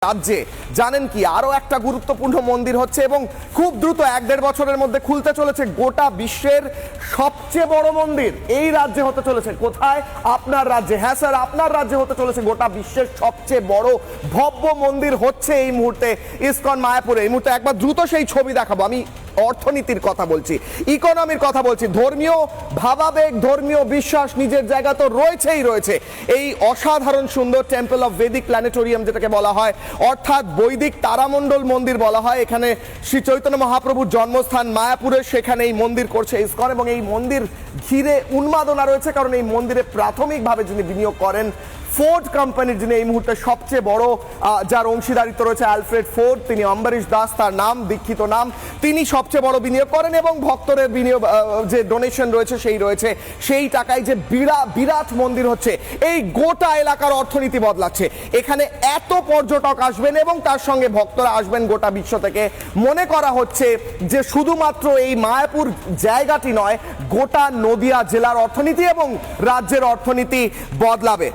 রাজ্যে জানেন কি আরো একটা গুরুত্বপূর্ণ মন্দির হচ্ছে এবং খুব দ্রুত 1-1.5 বছরের মধ্যে খুলতে চলেছে গোটা বিশ্বের সবচেয়ে বড় মন্দির এই রাজ্যে হতে চলেছে। কোথায়? আপনার রাজ্যে। হ্যাঁ স্যার, আপনার রাজ্যে হতে চলেছে গোটা বিশ্বের সবচেয়ে বড় ভব্য মন্দির হচ্ছে এই মুহূর্তে ইসকন মায়াপুরে। এই মুহূর্তে একবার দ্রুত সেই ছবি দেখাবো। আমি অর্থনীতির কথা বলছি, ইকোনমির কথা বলছি, ধর্মীয় ভাবাবেগ, ধর্মীয় বিশ্বাস নিজের জায়গা তো রয়েছেই রয়েছে। এই অসাধারণ সুন্দর টেম্পল অফ ভেদিক প্ল্যানেটোরিয়াম যেটাকে বলা হয়, অর্থাৎ বৈদিক তারামণ্ডল মন্দির বলা হয়। এখানে শ্রী চৈতন্য মহাপ্রভুর জন্মস্থান মায়াপুরে, সেখানে এই মন্দির করছে ইসকন এবং এই মন্দির ঘিরে উন্মাদনা রয়েছে, কারণ এই মন্দিরে প্রাথমিকভাবে যিনি বিনিয়োগ করেন ফোর্ড কোম্পানির, যিনি এই মুহূর্তে সবচেয়ে বড় যার অংশীদারিত্ব রয়েছে অ্যালফ্রেড ফোর্ড, তিনি অম্বরীশ দাস তার নাম, দীক্ষিত নাম, তিনি সবচেয়ে বড় বিনিয়োগ করেন এবং ভক্তদের বিনিয়োগ যে ডোনেশন রয়েছে সেই রয়েছে, সেই টাকায় যে বিরাট মন্দির হচ্ছে, এই গোটা এলাকার অর্থনীতি বদলাচ্ছে। এখানে এত পর্যটক আসবেন এবং তার সঙ্গে ভক্তরা আসবেন গোটা বিশ্ব থেকে। মনে করা হচ্ছে যে শুধুমাত্র এই মায়াপুর জায়গাটি নয়, গোটা নদিয়া জেলার অর্থনীতি এবং রাজ্যের অর্থনীতি বদলাবে।